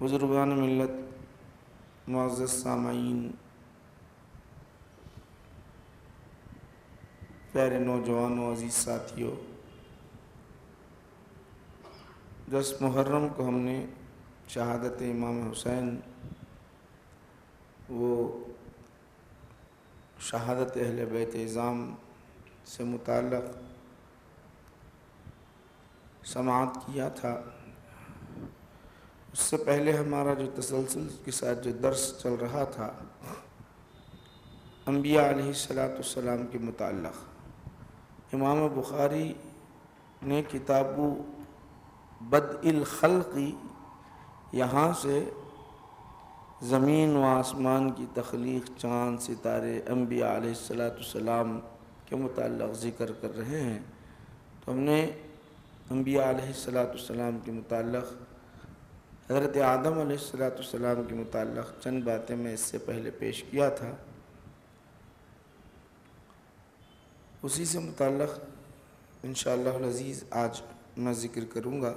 بزرگان ملت، معزز سامعین، پیارے نوجوانوں، عزیز ساتھیوں، 10 محرم کو ہم نے شہادت امام حسین، وہ شہادت اہل بیت اعظام سے متعلق سماعت کیا تھا۔ اس سے پہلے ہمارا جو تسلسل کے ساتھ جو درس چل رہا تھا انبیاء علیہ السلام کے متعلق، امام بخاری نے کتاب بدء الخلق یہاں سے زمین و آسمان کی تخلیق، چاند، ستارے، انبیاء علیہ السلام کے متعلق ذکر کر رہے ہیں۔ تو ہم نے انبیاء علیہ السلام کے متعلق، حضرت آدم علیہ السلام کے متعلق چند باتیں میں اس سے پہلے پیش کیا تھا۔ اسی سے متعلق انشاءاللہ العزیز آج میں ذکر کروں گا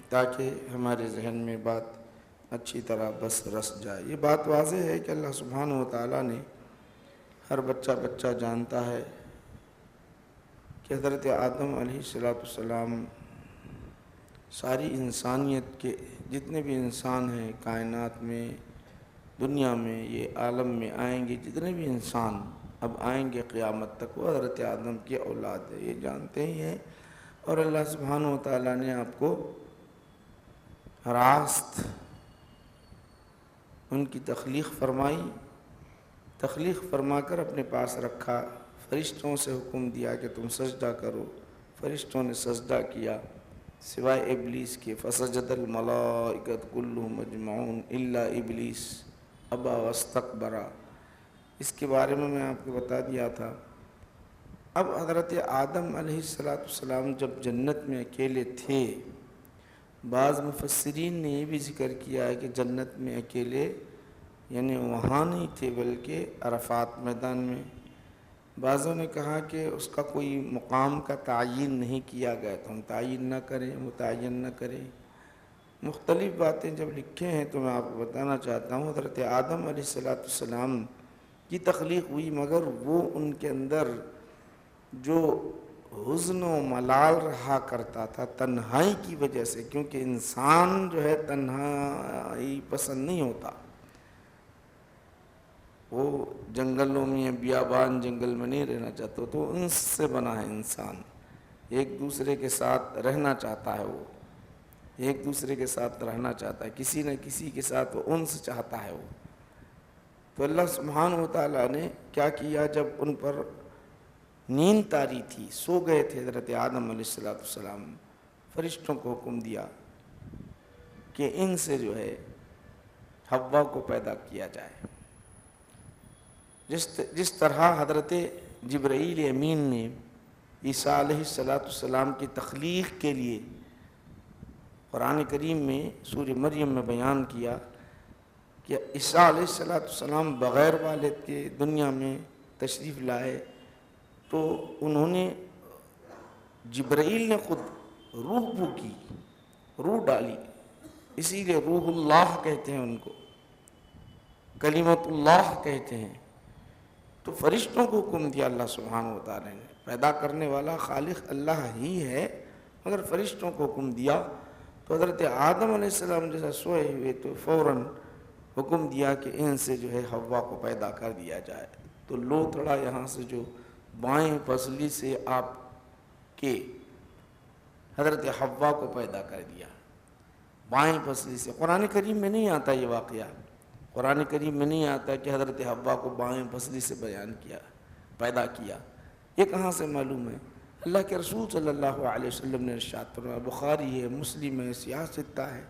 تاکہ ہمارے ذہن میں بات اچھی طرح بس رس جائے۔ یہ بات واضح ہے کہ اللہ سبحانہ و تعالیٰ نے ہر بچہ جانتا ہے کہ حضرت آدم علیہ السلام ساری انسانیت کے جتنے بھی انسان ہیں کائنات میں، دنیا میں، یہ عالم میں آئیں گے، جتنے بھی انسان اب آئیں گے قیامت تک، وہ حضرت آدم کی اولاد ہے، یہ جانتے ہی ہیں۔ اور اللہ سبحانہ و تعالیٰ نے آپ کو راست ان کی تخلیق فرمائی، تخلیق فرما کر اپنے پاس رکھا، فرشتوں سے حکم دیا کہ تم سجدہ کرو، فرشتوں نے سجدہ کیا سوائے ابلیس کے، فسجد الملائکۃ کلھم اجمعون الا ابلیس ابا واستکبر، اس کے بارے میں آپ کو بتا دیا تھا۔ اب حضرت آدم علیہ السلام جب جنت میں اکیلے تھے، بعض مفسرین نے یہ بھی ذکر کیا ہے کہ جنت میں اکیلے یعنی وہاں نہیں تھے بلکہ عرفات میدان میں۔ بعضوں نے کہا کہ اس کا کوئی مقام کا تعین نہیں کیا گیا، تو ہم تعین نہ کریں، متعین نہ کریں۔ مختلف باتیں جب لکھے ہیں تو میں آپ کو بتانا چاہتا ہوں، حضرت آدم علیہ السلام کی تخلیق ہوئی، مگر وہ ان کے اندر جو حزن و ملال رہا کرتا تھا تنہائی کی وجہ سے، کیونکہ انسان جو ہے تنہائی پسند نہیں ہوتا، وہ جنگلوں میں، بیابان جنگل میں نہیں رہنا چاہتا، تو انس سے بنا ہے انسان، ایک دوسرے کے ساتھ رہنا چاہتا ہے، وہ ایک دوسرے کے ساتھ رہنا چاہتا ہے، کسی نہ کسی کے ساتھ وہ انس چاہتا ہے وہ۔ تو اللہ سبحانہ و تعالیٰ نے کیا کیا، جب ان پر نیند طاری تھی، سو گئے تھے حضرت آدم علیہ السلام، فرشتوں کو حکم دیا کہ ان سے جو ہے حوا کو پیدا کیا جائے۔ جس طرح حضرت جبرائیل امین نے عیسیٰ علیہ السلام کی تخلیق کے لیے قرآن کریم میں سورہ مریم میں بیان کیا کہ عیسیٰ علیہ السلام بغیر والد کے دنیا میں تشریف لائے، تو انہوں نے جبرائیل نے خود روح پھونکی، روح ڈالی، اسی لیے روح اللہ کہتے ہیں ان کو، کلمت اللہ کہتے ہیں۔ تو فرشتوں کو حکم دیا اللہ سبحانہ و تعالیٰ نے، پیدا کرنے والا خالق اللہ ہی ہے، مگر فرشتوں کو حکم دیا۔ تو حضرت آدم علیہ السلام جیسا سوئے ہوئے تو فوراً حکم دیا کہ ان سے جو ہے حوا کو پیدا کر دیا جائے۔ تو لو تھوڑا یہاں سے جو بائیں پسلی سے آپ کے حضرت حوا کو پیدا کر دیا، بائیں پسلی سے۔ قرآن کریم میں نہیں آتا یہ واقعہ، قرآن کریم میں نہیں آتا کہ حضرت حوا کو بائیں پسلی سے بیان کیا، پیدا کیا، یہ کہاں سے معلوم ہے؟ اللہ کے رسول صلی اللہ علیہ وسلم نے ارشاد فرمایا، بخاری ہے، مسلم ہے، سیاہ ستہ ہے۔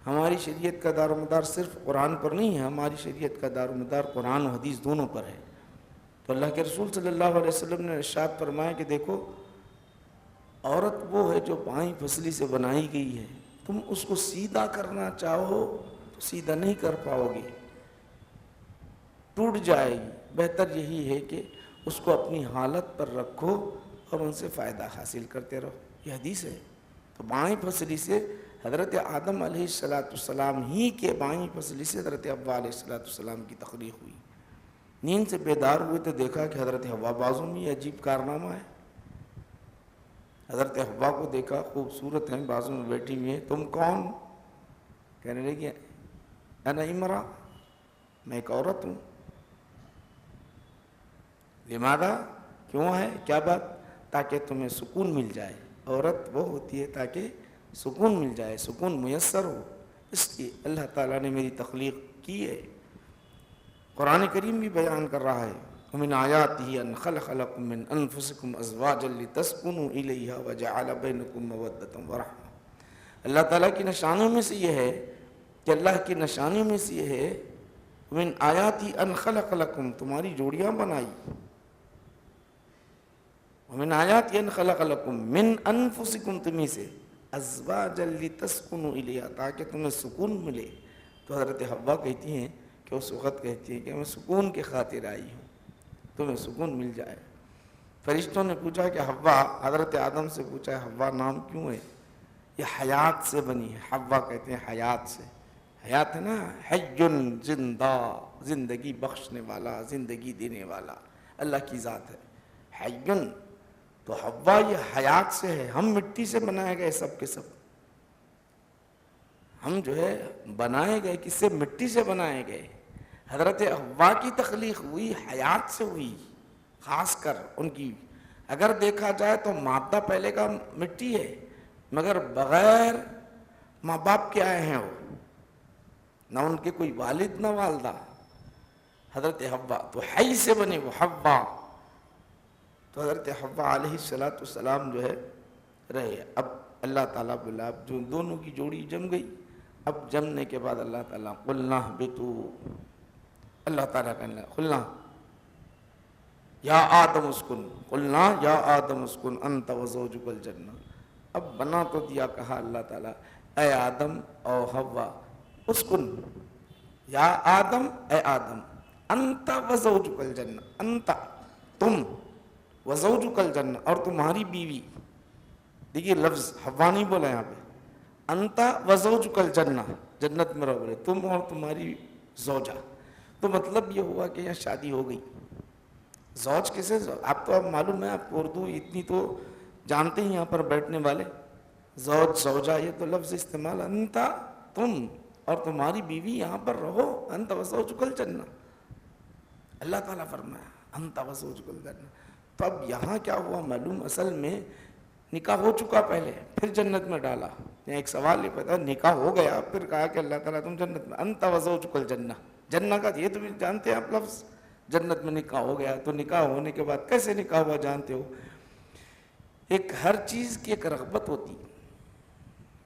ہماری شریعت کا دار و مدار صرف قرآن پر نہیں ہے، ہماری شریعت کا دار و مدار قرآن و حدیث دونوں پر ہے۔ تو اللہ کے رسول صلی اللہ علیہ وسلم نے ارشاد فرمایا کہ دیکھو، عورت وہ ہے جو بائیں پسلی سے بنائی گئی ہے، تم اس کو سیدھا کرنا چاہو تو سیدھا نہیں کر پاؤ گے، ٹوٹ جائے گی۔ بہتر یہی ہے کہ اس کو اپنی حالت پر رکھو اور ان سے فائدہ حاصل کرتے رہو، یہ حدیث ہے۔ تو بائیں پسلی سے حضرت آدم علیہ السلام ہی کے بائیں پسلی سے حضرت حوا علیہ السلام کی تخلیق ہوئی۔ نیند سے بیدار ہوئے تو دیکھا کہ حضرت حوا بازوں میں یہ عجیب کارنامہ ہے۔ حضرت حوا کو دیکھا، خوبصورت ہیں، بازوں میں بیٹھی ہوئی ہیں، تم کون؟ کہنے لگی انا امرا، میں ایک عورت ہوں۔ لماذا، کیوں ہے، کیا بات؟ تاکہ تمہیں سکون مل جائے۔ عورت وہ ہوتی ہے تاکہ سکون مل جائے، سکون میسر ہو، اس لیے اللہ تعالیٰ نے میری تخلیق کی ہے۔ قرآن کریم بھی بیان کر رہا ہے وَمِنْ آيَاتِهِ أَنْ خَلَقَ لَكُم مِّنْ أَنفُسِكُمْ أَزْوَاجًا لِتَسْكُنُوا إِلَيْهَا وَجَعَلَ بَيْنَكُم مَّوَدَّةً وَرَحْمَةً۔ اللہ تعالیٰ کی نشانیوں میں سے یہ ہے کہ اللہ کی نشانیوں میں سے یہ ہے وَمِنْ آيَاتِهِ أَنْ خَلَقَ لَكُم، تمہاری جوڑیاں بنائی۔ وَمِنْ آيَاتِهِ أَنْ خَلَقَ لَكُم مِّنْ أَنفُسِكُمْ، تمہیں سے، أَزْوَاجًا لِتَسْكُنُوا إِلَيْهَا، تاکہ تمہیں سکون ملے۔ تو حضرت حوا کہتی ہیں کہ اس وقت کہتی ہیں کہ میں سکون کے خاطر آئی ہوں، تمہیں سکون مل جائے۔ فرشتوں نے پوچھا کہ حوا، حضرت آدم سے پوچھا حوا نام کیوں ہے؟ یہ حیات سے بنی ہے، حوا کہتے ہیں حیات سے۔ حیات ہے نا، حیٌ، زندہ، زندگی بخشنے والا، زندگی دینے والا اللہ کی ذات ہے، حیٌ۔ تو حوا یہ حیات سے ہے۔ ہم مٹی سے بنائے گئے سب کے سب، ہم جو ہے بنائے گئے کس سے؟ مٹی سے بنائے گئے۔ حضرت حوا کی تخلیق ہوئی حیات سے ہوئی، خاص کر ان کی اگر دیکھا جائے تو مادہ پہلے کا مٹی ہے، مگر بغیر ماں باپ کے آئے ہیں وہ، نہ ان کے کوئی والد نہ والدہ۔ حضرت حوا تو حی سے بنے وہ حوا۔ تو حضرت حوا علیہ السلام جو ہے رہے۔ اب اللہ تعالیٰ بولا، اب جو دونوں کی جوڑی جم گئی، اب جمنے کے بعد اللہ تعالیٰ قلنا اہبطوا، اللہ تعالیٰ کہنے لگا قلنا یا آدم اسکن، قلنا یا آدم اسکن انت وزوجک الجنہ۔ اب بنا تو دیا، کہا اللہ تعالیٰ اے آدم او حوا اسکن، یا آدم اے آدم، انت وزوجک الجنہ، انت تم، وزوجک الجنہ اور تمہاری بیوی، دیکھیے لفظ حوا نہیں بولا یہاں پہ، انت وزوجک الجنہ، جنت میں رہو، بولے تم اور تمہاری زوجہ۔ تو مطلب یہ ہوا کہ یہاں شادی ہو گئی۔ زوج کسے؟ آپ تو اب معلوم ہے، آپ کو اردو اتنی تو جانتے ہیں یہاں پر بیٹھنے والے، زوج زوجہ یہ تو لفظ استعمال، انت تم اور تمہاری بیوی یہاں پر رہو، انت وزوجک الجنہ، اللہ تعالیٰ فرمایا انت وزوجک الجنہ۔ تو اب یہاں کیا ہوا معلوم، اصل میں نکاح ہو چکا پہلے، پھر جنت میں ڈالا۔ یہاں ایک سوال یہ پتا، نکاح ہو گیا پھر کہا کہ اللہ تعالیٰ تم جنت میں، انت وزوجک الجنہ، جنہ کا یہ تو بھی جانتے ہیں آپ لفظ، جنت میں نکاح ہو گیا۔ تو نکاح ہونے کے بعد کیسے نکاح ہوا جانتے ہو؟ ایک ہر چیز کی ایک رغبت ہوتی،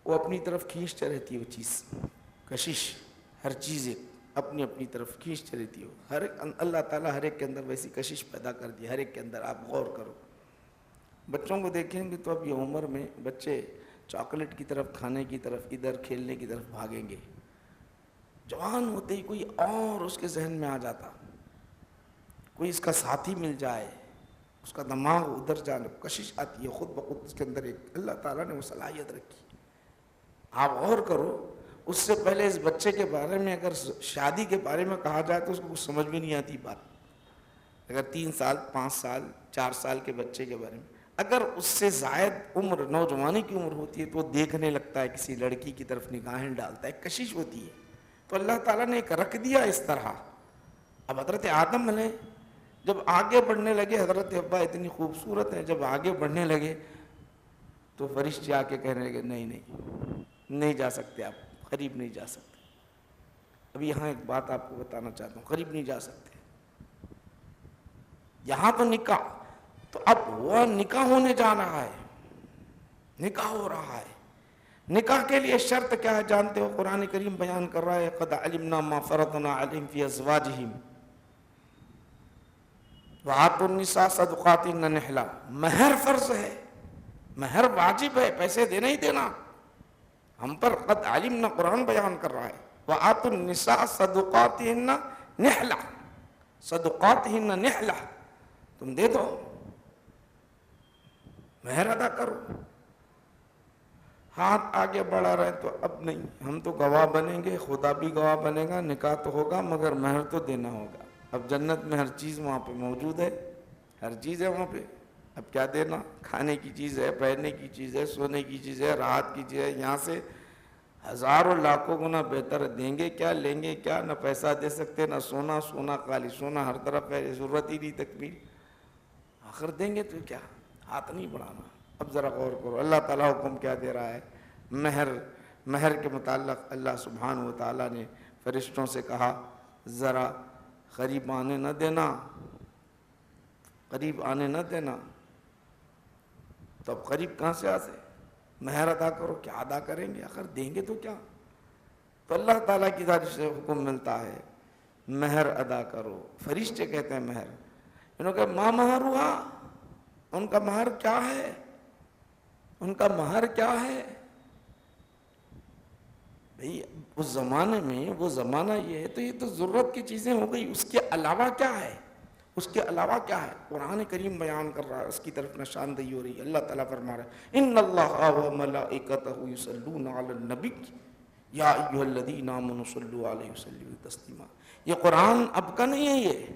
وہ اپنی طرف کھینچتے رہتی ہے، وہ چیز کشش، ہر چیز ایک اپنی اپنی طرف کھینچتے رہتی ہو، ہر ایک اللہ تعالیٰ ہر ایک کے اندر ویسی کشش پیدا کر دی، ہر ایک کے اندر۔ آپ غور کرو، بچوں کو دیکھیں گے تو اب یہ عمر میں بچے چاکلیٹ کی طرف، کھانے کی طرف، ادھر کھیلنے کی طرف بھاگیں گے۔ جوان ہوتے ہی کوئی اور اس کے ذہن میں آ جاتا، کوئی اس کا ساتھی مل جائے، اس کا دماغ ادھر جانے، کشش آتی ہے خود بخود اس کے اندر، ایک اللہ تعالیٰ نے وہ صلاحیت رکھی۔ آپ غور کرو، اس سے پہلے اس بچے کے بارے میں اگر شادی کے بارے میں کہا جائے تو اس کو کچھ سمجھ بھی نہیں آتی بات۔ اگر 3 سال 5 سال 4 سال کے بچے کے بارے میں، اگر اس سے زائد عمر، نوجوانی کی عمر ہوتی ہے تو وہ دیکھنے لگتا ہے، کسی لڑکی کی طرف نگاہیں ڈالتا ہے، کشش ہوتی ہے۔ تو اللہ تعالیٰ نے ایک رکھ دیا اس طرح۔ اب حضرت آدم علیہ جب آگے بڑھنے لگے، حضرت حوا اتنی خوبصورت ہے، جب آگے بڑھنے لگے تو فرشتے آ کے کہنے لگے نہیں جا سکتے، آپ قریب نہیں جا سکتے۔ اب یہاں ایک بات آپ کو بتانا چاہتا ہوں، قریب نہیں جا سکتے۔ یہاں تو نکاح، تو اب وہ نکاح ہونے جا رہا ہے، نکاح ہو رہا ہے۔ نکاح کے لیے شرط کیا ہے جانتے ہو؟ قرآن کریم بیان کر رہا ہے قد علمنا ما فرضنا علیہم فی ازواجہم وآتوا النساء صدقاتہن نحلا۔ مہر فرض ہے، مہر واجب ہے، پیسے دینا ہی دینا ہم پر۔ قد علمنا قرآن بیان کر رہا ہے وآتوا النساء صدقاتہن نحلا، صدقاتہن نحلا، تم دے دو، مہر ادا کرو۔ ہاتھ آگے بڑھا رہے تو اب نہیں، ہم تو گواہ بنیں گے، خدا بھی گواہ بنے گا، نکاح تو ہوگا مگر مہر تو دینا ہوگا۔ اب جنت میں ہر چیز وہاں پہ موجود ہے، ہر چیز ہے وہاں پہ، اب کیا دینا؟ کھانے کی چیز ہے، پہننے کی چیز ہے، سونے کی چیز ہے، راحت کی چیز ہے، یہاں سے ہزاروں لاکھوں گنا بہتر ہے۔ دیں گے کیا، لیں گے کیا؟ نہ پیسہ دے سکتے، نہ سونا، سونا خالی سونا ہر طرف ہے، ضرورت ہی نہیں تکمیل۔ آخر دیں گے تو کیا، ہاتھ نہیں بڑھانا۔ اب ذرا غور کرو اللہ تعالیٰ حکم کیا دے رہا ہے۔ مہر کے متعلق اللہ سبحانہ و تعالیٰ نے فرشتوں سے کہا ذرا قریب آنے نہ دینا، قریب آنے نہ دینا۔ تو اب قریب کہاں سے آ سے؟ مہر ادا کرو، کیا ادا کریں گے؟ آخر دیں گے تو کیا؟ تو اللہ تعالیٰ کی طرف سے حکم ملتا ہے مہر ادا کرو۔ فرشتے کہتے ہیں مہر، انہوں نے کہا ما مہرها، ان کا مہر کیا ہے؟ ان کا مہر کیا ہے؟ بھئی اس زمانے میں، وہ زمانہ یہ ہے تو یہ تو ضرورت کی چیزیں ہو گئی، اس کے علاوہ کیا ہے؟ اس کے علاوہ کیا ہے؟ قرآن کریم بیان کر رہا ہے، اس کی طرف نشاندہی ہو رہی ہے۔ اللہ تعالیٰ فرما رہا ہے ان اللہ وملائکتہ یصلون علی النبی یا ایھا الذین آمنوا صلوا علیہ وسلموا تسلیما۔ یہ قرآن اب کا نہیں ہے، یہ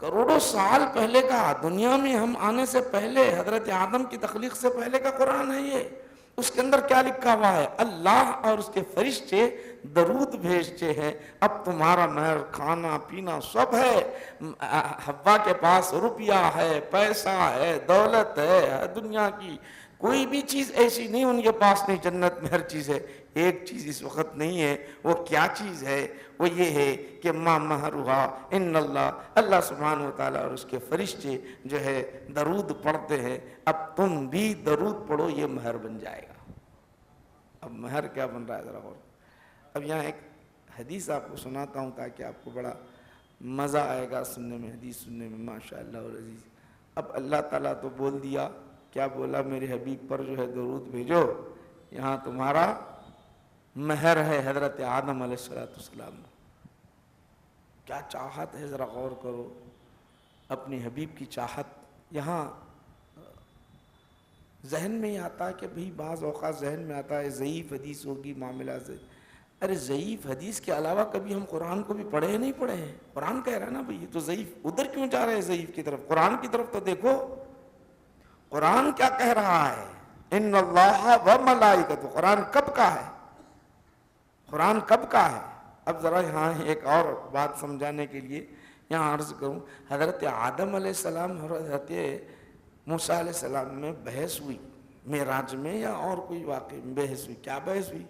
کروڑوں سال پہلے کا، دنیا میں ہم آنے سے پہلے، حضرت آدم کی تخلیق سے پہلے کا قرآن ہے یہ۔ اس کے اندر کیا لکھا ہوا ہے؟ اللہ اور اس کے فرشتے درود بھیجتے ہیں اب تمہارا مہر کھانا پینا سب ہے۔ حوا کے پاس روپیہ ہے، پیسہ ہے، دولت ہے، دنیا کی کوئی بھی چیز ایسی نہیں ان کے پاس نہیں، جنت میں ہر چیز ہے۔ ایک چیز اس وقت نہیں ہے، وہ کیا چیز ہے؟ وہ یہ ہے کہ ما مہرھا ان اللہ سبحانہ و تعالیٰ اور اس کے فرشتے جو ہے درود پڑھتے ہیں، اب تم بھی درود پڑھو، یہ مہر بن جائے گا۔ اب مہر کیا بن رہا ہے ذرا غور۔ اب یہاں ایک حدیث آپ کو سناتا ہوں تاکہ آپ کو بڑا مزہ آئے گا سننے میں، حدیث سننے میں، ماشاءاللہ العزیز۔ اب اللہ تعالیٰ تو بول دیا، کیا بولا؟ میرے حبیب پر جو ہے درود بھیجو، یہاں تمہارا مہر ہے حضرت آدم علیہ السلام۔ کیا چاہت ہے ذرا غور کرو، اپنی حبیب کی چاہت۔ یہاں ذہن میں ہی آتا ہے کہ بھئی بعض اوقات ذہن میں آتا ہے ضعیف حدیث ہوگی، معاملہ سے۔ ارے ضعیف حدیث کے علاوہ کبھی ہم قرآن کو بھی پڑھے ہیں نہیں پڑھے ہیں؟ قرآن کہہ رہا ہے نا بھئی یہ تو ضعیف، ادھر کیوں جا رہے ہیں ضعیف کی طرف؟ قرآن کی طرف تو دیکھو، قرآن کیا کہہ رہا ہے؟ ان اللہ و ملائکتہ، قرآن کب کا ہے؟ قرآن کب کا ہے؟ اب ذرا یہاں ایک اور بات سمجھانے کے لیے یہاں عرض کروں، حضرت آدم علیہ السلام اور حضرت موسیٰ علیہ السلام میں بحث ہوئی معراج میں، یا اور کوئی واقعہ میں بحث ہوئی؟ کیا بحث ہوئی؟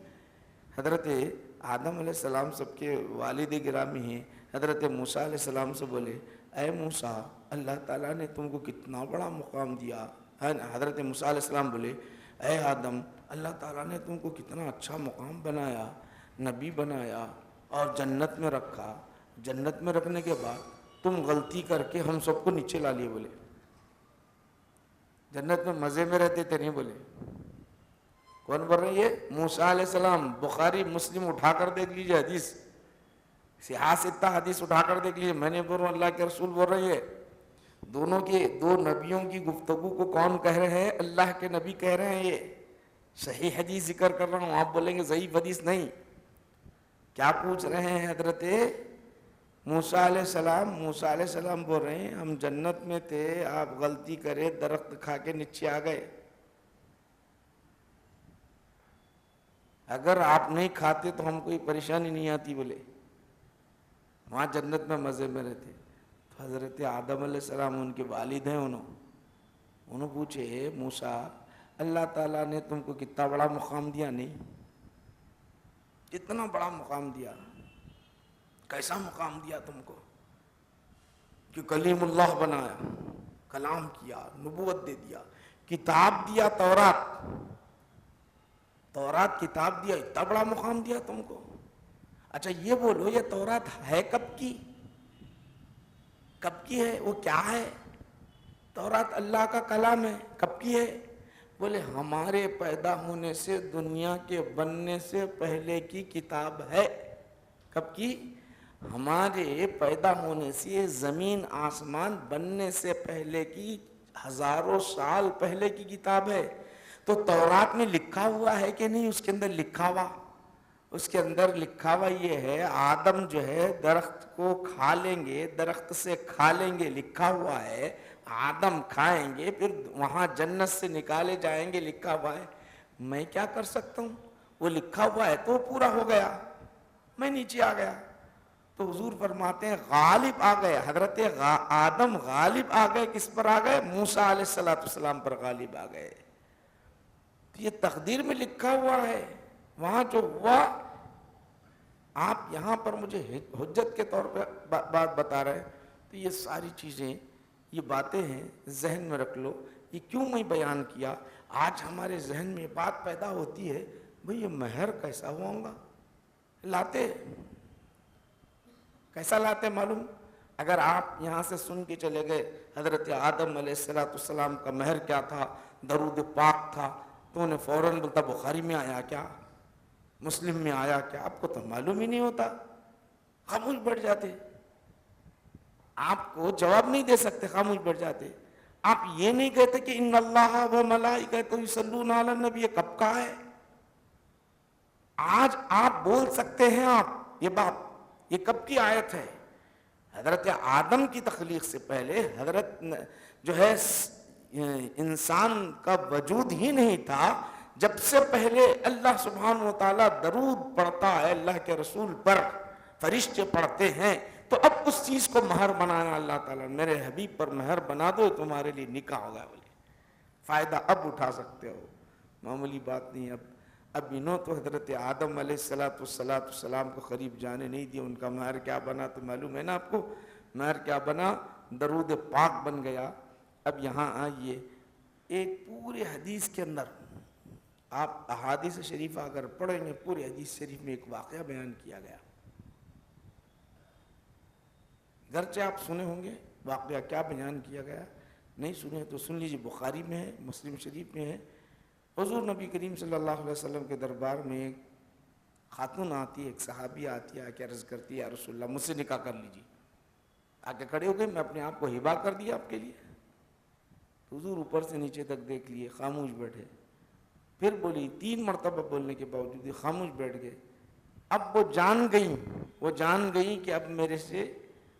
حضرت آدم علیہ السلام سب کے والد گرامی ہیں، حضرت موسیٰ علیہ السلام سے بولے اے موسیٰ اللہ تعالیٰ نے تم کو کتنا بڑا مقام دیا۔ حضرت موسیٰ علیہ السلام بولے اے آدم اللہ تعالیٰ نے تم کو کتنا اچھا مقام بنایا، نبی بنایا اور جنت میں رکھا، جنت میں رکھنے کے بعد تم غلطی کر کے ہم سب کو نیچے لا لیے۔ بولے جنت میں مزے میں رہتے تھے نہیں؟ بولے کون بول رہے ہیں؟ یہ موسیٰ علیہ السلام۔ بخاری مسلم اٹھا کر دیکھ لیجئے حدیث، سیاستہ حدیث اٹھا کر دیکھ لیجئے۔ میں نے بول رہا ہوں اللہ کے رسول بول رہے ہیں، دونوں کے دو نبیوں کی گفتگو کو کون کہہ رہے ہیں؟ اللہ کے نبی کہہ رہے ہیں۔ یہ صحیح حدیث ذکر کر رہا ہوں، آپ بولیں گے ضعیف حدیث نہیں۔ کیا پوچھ رہے ہیں حضرت موسیٰ علیہ السلام؟ موسیٰ علیہ السلام بول رہے ہیں ہم جنت میں تھے، آپ غلطی کرے درخت کھا کے نیچے آ گئے، اگر آپ نہیں کھاتے تو ہم کوئی پریشانی نہیں آتی۔ بولے وہاں جنت میں مزے میں رہتے۔ تو حضرت آدم علیہ السلام ان کے والد ہیں، انہوں پوچھے موسیٰ اللہ تعالیٰ نے تم کو کتنا بڑا مقام دیا؟ نہیں کتنا بڑا مقام دیا، کیسا مقام دیا تم کو کہ کلیم اللہ بنایا، کلام کیا، نبوت دے دیا، کتاب دیا، تورات کتاب دیا، اتنا بڑا مقام دیا تم کو۔ اچھا یہ بولو یہ تورات ہے کب کی؟ کب کی ہے؟ وہ کیا ہے؟ تورات اللہ کا کلام ہے، کب کی ہے؟ بولے ہمارے پیدا ہونے سے، دنیا کے بننے سے پہلے کی کتاب ہے۔ کب کی؟ ہمارے پیدا ہونے سے، زمین آسمان بننے سے پہلے کی، ہزاروں سال پہلے کی کتاب ہے۔ تو تورات میں لکھا ہوا ہے کہ نہیں؟ اس کے اندر لکھا ہوا، اس کے اندر لکھا ہوا یہ ہے آدم جو ہے درخت کو کھا لیں گے، درخت سے کھا لیں گے، لکھا ہوا ہے آدم کھائیں گے، پھر وہاں جنت سے نکالے جائیں گے، لکھا ہوا ہے۔ میں کیا کر سکتا ہوں؟ وہ لکھا ہوا ہے تو وہ پورا ہو گیا، میں نیچے آ گیا۔ تو حضور فرماتے ہیں غالب آ گئے، حضرت آدم غالب آ گئے، کس پر آ گئے؟ موسیٰ علیہ السلام پر غالب آ گئے۔ یہ تقدیر میں لکھا ہوا ہے، وہاں جو ہوا۔ آپ یہاں پر مجھے حجت کے طور پہ بات بتا رہے ہیں، تو یہ ساری چیزیں، یہ باتیں ہیں، ذہن میں رکھ لو۔ یہ کیوں میں بیان کیا؟ آج ہمارے ذہن میں بات پیدا ہوتی ہے، بھئی یہ مہر کیسا ہوا ہوگا؟ لاتے کیسا لاتے معلوم؟ اگر آپ یہاں سے سن کے چلے گئے حضرت آدم علیہ السلام کا مہر کیا تھا، درود پاک تھا، تو انہیں فوراً بولتا بخاری میں آیا کیا، مسلم میں آیا کیا؟ آپ کو تو معلوم ہی نہیں ہوتا، خاموش بیٹھ جاتے، آپ کو جواب نہیں دے سکتے، خاموش بیٹھ جاتے۔ آپ یہ نہیں کہتے کہ ان اللہ و ملائکتہ یصلون علی النبی، یہ کب کا ہے؟ آج آپ بول سکتے ہیں، آپ یہ بات، یہ کب کی آیت ہے؟ حضرت آدم کی تخلیق سے پہلے حضرت جو ہے انسان کا وجود ہی نہیں تھا، جب سے پہلے اللہ سبحانہ و تعالیٰ درود پڑھتا ہے اللہ کے رسول پر، فرشتے پڑھتے ہیں، تو اب اس چیز کو مہر بنانا اللہ تعالیٰ، میرے حبیب پر مہر بنا دو تمہارے لیے نکاح ہوگا، بولے فائدہ اب اٹھا سکتے ہو، معمولی بات نہیں۔ اب انہوں تو حضرت آدم علیہ السلام کو قریب جانے نہیں دیا، ان کا مہر کیا بنا تو معلوم ہے نا آپ کو، مہر کیا بنا؟ درود پاک بن گیا۔ اب یہاں آئیے، ایک پورے حدیث کے اندر آپ احادیث شریفہ اگر پڑھیں گے، پورے حدیث شریف میں ایک واقعہ بیان کیا گیا، گرچہ آپ سنے ہوں گے واقعہ کیا بیان کیا گیا، نہیں سنے تو سن لیجیے، بخاری میں ہے، مسلم شریف میں ہے۔ حضور نبی کریم صلی اللہ علیہ وسلم کے دربار میں ایک خاتون آتی ہے، ایک صحابی آتی ہے، آ کے عرض کرتی ہے یا رسول اللہ مجھ سے نکاح کر لیجیے۔ آ کے کھڑے ہو گئے، میں اپنے آپ کو ہبا کر دیا آپ کے لیے۔ تو حضور اوپر سے نیچے تک دیکھ لیے، خاموش بیٹھے، پھر بولی، 3 مرتبہ بولنے کے باوجود خاموش بیٹھ گئے۔ اب وہ جان گئیں کہ اب میرے سے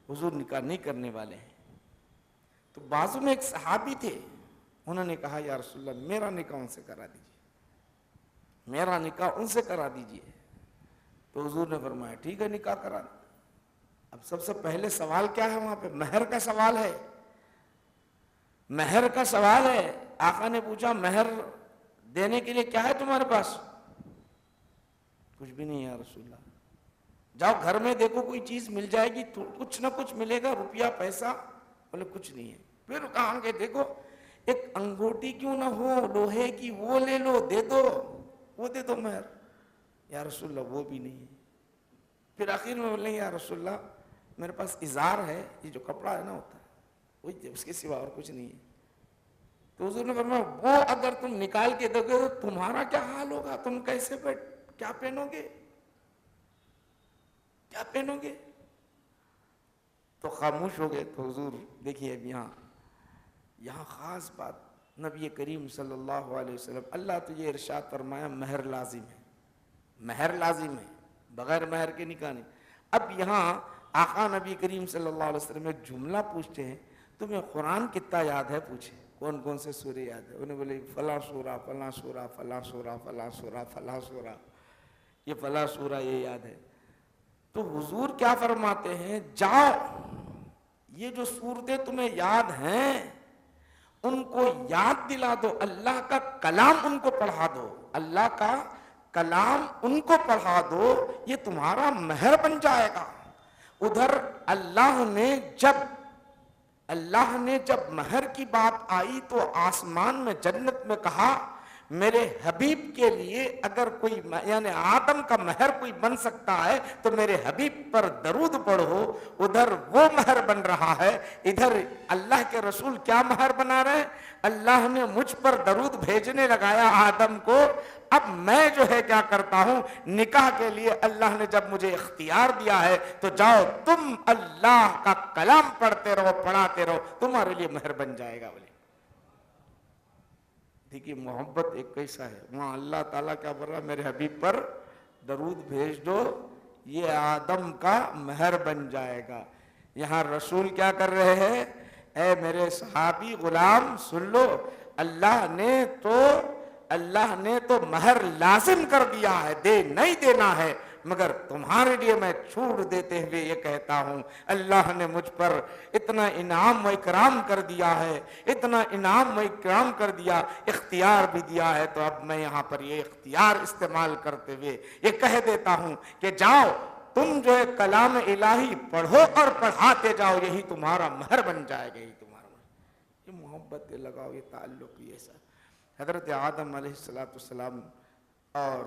حضور نکاح نہیں کرنے والے ہیں۔ تو بازو میں ایک صحابی تھے، انہوں نے کہا یا رسول اللہ میرا نکاح ان سے کرا دیجیے، میرا نکاح ان سے کرا دیجیے۔ تو حضور نے فرمایا ٹھیک ہے، نکاح کرا دیں۔ اب سب سے پہلے سوال کیا ہے وہاں پہ؟ مہر کا سوال ہے، مہر کا سوال ہے۔ آقا نے پوچھا مہر دینے کے لیے کیا ہے تمہارے پاس؟ کچھ بھی نہیں ہے رسول اللہ۔ جاؤ گھر میں دیکھو کوئی چیز مل جائے گی، کچھ نہ کچھ ملے گا، روپیہ پیسہ؟ بولے کچھ نہیں ہے۔ پھر کہاں کہ دیکھو ایک انگوٹی کیوں نہ ہو لوہے کی، وہ لے لو، دے دو، وہ دے دو مہر۔ یا رسول اللہ وہ بھی نہیں ہے۔ پھر آخر میں بولے یا رسول اللہ میرے پاس ازار ہے، یہ جو کپڑا ہے نا ہوتا ہے وہی، اس کے سوا اور کچھ نہیں ہے۔ تو حضور نے فرمایا وہ اگر تم نکال کے دو گے تو تمہارا کیا حال ہوگا، تم کیسے کیا پہنو گے، کیا پہنو گے؟ تو خاموش ہو گئے۔ تو حضور دیکھیے اب یہاں خاص بات، نبی کریم صلی اللہ علیہ وسلم، اللہ تو یہ ارشاد فرمایا مہر لازم ہے، مہر لازم ہے، بغیر مہر کے نکاح نہیں۔ اب یہاں آقا نبی کریم صلی اللہ علیہ وسلم ایک جملہ پوچھتے ہیں، تمہیں قرآن کتنا یاد ہے؟ پوچھے کون کون سے سورے یاد ہے؟ انہیں بولے فلاں سورہ، فلاں سورہ، فلاں سورہ، فلاں سورہ، فلاں سورہ، یہ فلاں سورہ یہ یاد ہے۔ تو حضور کیا فرماتے ہیں؟ جاؤ یہ جو صورتیں تمہیں یاد ہیں ان کو یاد دلا دو، اللہ کا کلام ان کو پڑھا دو، اللہ کا کلام ان کو پڑھا دو، یہ تمہارا مہر بن جائے گا۔ ادھر اللہ نے جب مہر کی بات آئی تو آسمان میں جنت میں کہا میرے حبیب کے لیے اگر کوئی یعنی آدم کا مہر کوئی بن سکتا ہے تو میرے حبیب پر درود پڑھو، ادھر وہ مہر بن رہا ہے۔ ادھر اللہ کے رسول کیا مہر بنا رہے ہیں؟ اللہ نے مجھ پر درود بھیجنے لگایا آدم کو، اب میں جو ہے کیا کرتا ہوں، نکاح کے لیے اللہ نے جب مجھے اختیار دیا ہے تو جاؤ تم اللہ کا کلام پڑھتے رہو، پڑھاتے رہو، تمہارے لیے مہر بن جائے گا۔ بولے دیکھیے محبت ایک کیسا ہے، وہاں اللہ تعالیٰ کیا بول رہا ہے، میرے حبیب پر درود بھیج دو، یہ آدم کا مہر بن جائے گا۔ یہاں رسول کیا کر رہے ہیں، اے میرے صحابی غلام سن لو، اللہ نے تو مہر لازم کر دیا ہے، دے نہیں دینا ہے، مگر تمہارے لیے میں چھوٹ دیتے ہوئے یہ کہتا ہوں، اللہ نے مجھ پر اتنا انعام و اکرام کر دیا ہے، اتنا انعام و اکرام کر دیا، اختیار بھی دیا ہے، تو اب میں یہاں پر یہ اختیار استعمال کرتے ہوئے یہ کہہ دیتا ہوں کہ جاؤ تم جو ہے کلام الہی پڑھو اور پڑھاتے جاؤ، یہی تمہارا مہر بن جائے گا، یہی تمہارا مہر۔ یہ محبت لگاؤ، یہ تعلق، یہ ایسا۔ حضرت آدم علیہ السلام اور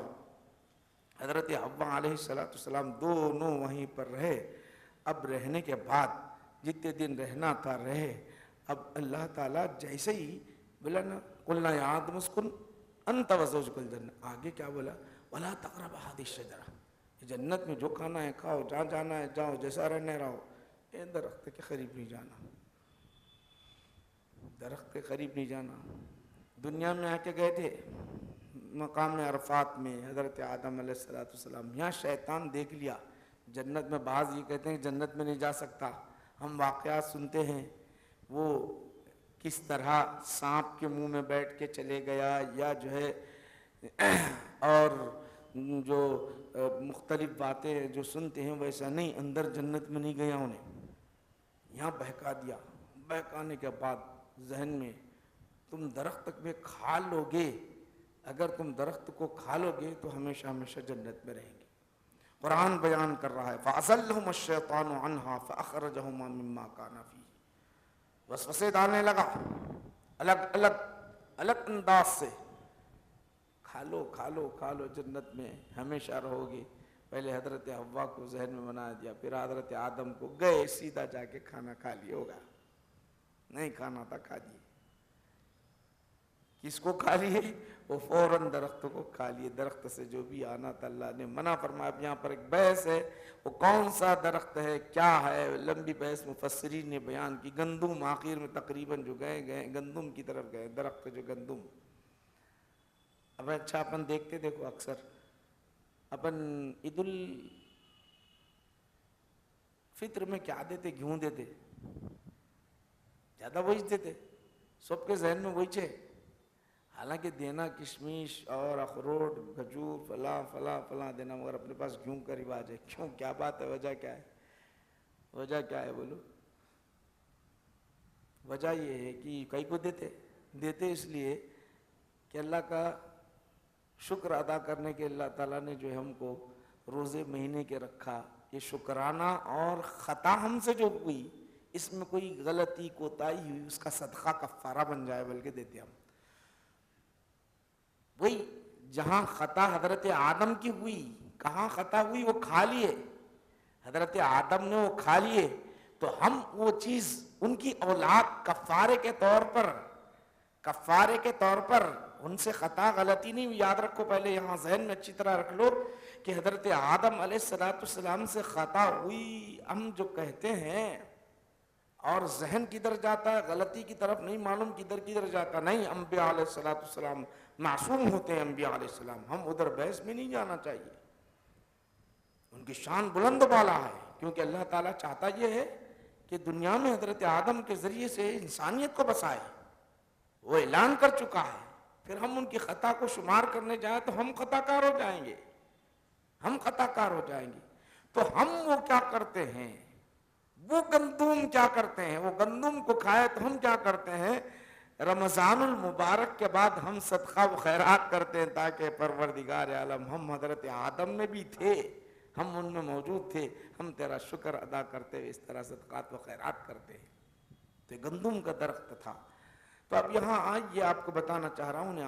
حضرت حوا علیہ السلام دونوں وہیں پر رہے۔ اب رہنے کے بعد جتنے دن رہنا تھا رہے، اب اللہ تعالیٰ جیسے ہی بولا نا، قلنا یا آدم اسکن انت وزوجک الجنہ، آگے کیا بولا، ولا تقربا هذه الشجرہ، جنت میں جو کھانا ہے کھاؤ، جہاں جانا ہے جاؤ، جیسا رہنا ہے رہو، اے درخت کے قریب نہیں جانا، درخت کے قریب نہیں جانا۔ دنیا میں آ کے گئے تھے مقام عرفات میں حضرت آدم علیہ السلام، یہاں شیطان دیکھ لیا، جنت میں بعض یہ کہتے ہیں کہ جنت میں نہیں جا سکتا، ہم واقعات سنتے ہیں وہ کس طرح سانپ کے منہ میں بیٹھ کے چلے گیا، یا جو ہے اور جو مختلف باتیں جو سنتے ہیں ویسا نہیں، اندر جنت میں نہیں گیا انہیں، یہاں بہکا دیا۔ بہکانے کے بعد ذہن میں تم درخت میں کھا لو گے، اگر تم درخت کو کھا لو گے تو ہمیشہ ہمیشہ جنت میں رہیں گے۔ قرآن بیان کر رہا ہے فَأَزَلَّهُمَ الشَّيْطَانُ عَنْهَا فَأَخْرَجَهُمَا مِمَّا كَانَ فِيهِ، وسوسے ڈالنے لگا الگ انداز سے، کھا لو کھا لو کھا لو، جنت میں ہمیشہ رہو گے۔ پہلے حضرت حوا کو ذہن میں بنا دیا، پھر حضرت آدم کو گئے سیدھا جا کے کھانا کھا لیا ہوگا، نہیں کھانا تھا کھا لیے۔ کس کو کھا لیے؟ وہ فوراً درخت کو کھا لیے، درخت سے جو بھی آنا تھا اللہ نے منع فرمایا۔ اب یہاں پر ایک بحث ہے، وہ کون سا درخت ہے، کیا ہے، لمبی بحث مفسرین نے بیان کی۔ گندم آخر میں تقریباً جو گئے گندم کی طرف گئے، درخت جو گندم۔ اب اچھا اپن دیکھتے، دیکھو اکثر اپن عید الفطر میں کیا دیتے، گھیوں دیتے، زیادہ وہی دیتے، سب کے ذہن میں وہی چھے، حالانکہ دینا کشمش اور اخروٹ کھجور فلاں فلاں فلاں دینا، مگر اپنے پاس گھیوں کا رواج ہے۔ کیوں، کیا بات ہے، وجہ کیا ہے؟ وجہ کیا ہے بولو؟ وجہ یہ ہے کہ کئی کو دیتے اس لیے کہ اللہ کا شکر ادا کرنے کے اللہ تعالیٰ نے جو ہم کو روزے مہینے کے رکھا، یہ شکرانہ، اور خطا ہم سے جو ہوئی اس میں کوئی غلطی کوتاہی ہوئی، اس کا صدقہ کفارہ بن جائے، بلکہ دیتے ہم۔ وہی جہاں خطا حضرت آدم کی ہوئی، کہاں خطا ہوئی، وہ کھا لیے حضرت آدم نے، وہ کھا لیے، تو ہم وہ چیز ان کی اولاد کفارے کے طور پر ان سے خطا غلطی نہیں ہوئی۔ یاد رکھو، پہلے یہاں ذہن میں اچھی طرح رکھ لو کہ حضرت آدم علیہ السلام سے خطا ہوئی ہم جو کہتے ہیں، اور ذہن کدھر جاتا ہے، غلطی کی طرف نہیں معلوم کدھر جاتا، نہیں، انبیاء علیہ السلام معصوم ہوتے ہیں، انبیاء علیہ السلام، ہم ادھر بحث میں نہیں جانا چاہیے، ان کی شان بلند بالا ہے، کیونکہ اللہ تعالیٰ چاہتا یہ ہے کہ دنیا میں حضرت آدم کے ذریعے سے انسانیت کو بسائے، وہ اعلان کر چکا ہے۔ پھر ہم ان کی خطا کو شمار کرنے جائیں تو ہم خطا کار ہو جائیں گے، تو ہم وہ کیا کرتے ہیں، وہ گندم کیا کرتے ہیں، وہ گندم کو کھائے تو ہم کیا کرتے ہیں، رمضان المبارک کے بعد ہم صدقہ و خیرات کرتے ہیں، تاکہ پروردگار عالم، ہم حضرت آدم میں بھی تھے، ہم ان میں موجود تھے، ہم تیرا شکر ادا کرتے ہوئے اس طرح صدقات و خیرات کرتے ہیں۔ تو گندم کا درخت تھا۔ تو اب یہاں یہ آپ کو بتانا چاہ رہا ہوں،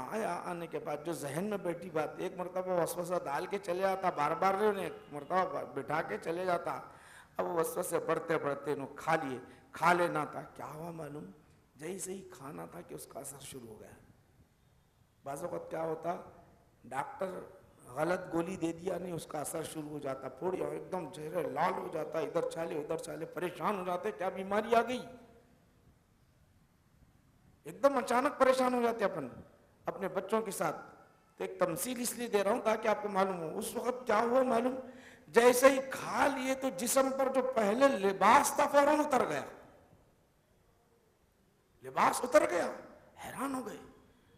آنے کے بعد جو ذہن میں بیٹھی بات، ایک مرتبہ وسوسہ ڈال کے چلے جاتا، بار بار ایک مرتبہ بٹھا کے چلے جاتا، اب وسوسے بڑھتے کھا لیے، کھا لینا تھا، کیا ہوا معلوم، جیسے ہی کھانا تھا کہ اس کا اثر شروع ہو گیا۔ بعض اوقات کیا ہوتا، ڈاکٹر غلط گولی دے دیا، نہیں، اس کا اثر شروع ہو جاتا، پھوڑیا ایک دم چہرہ لال ہو جاتا، ادھر چھالے پریشان ہو جاتے، کیا بیماری آ گئی، ایک دم اچانک پریشان ہو جاتے اپن، اپنے بچوں کے ساتھ. تو ایک تمثیل اس لیے دے رہا ہوں تاکہ آپ کو معلوم ہو. اس وقت کیا ہوا معلوم, جیسے ہی کھا لیے تو جسم پر جو پہلے لباس تھا فوراً اتر گیا, لباس اتر گیا. حیران ہو گئے.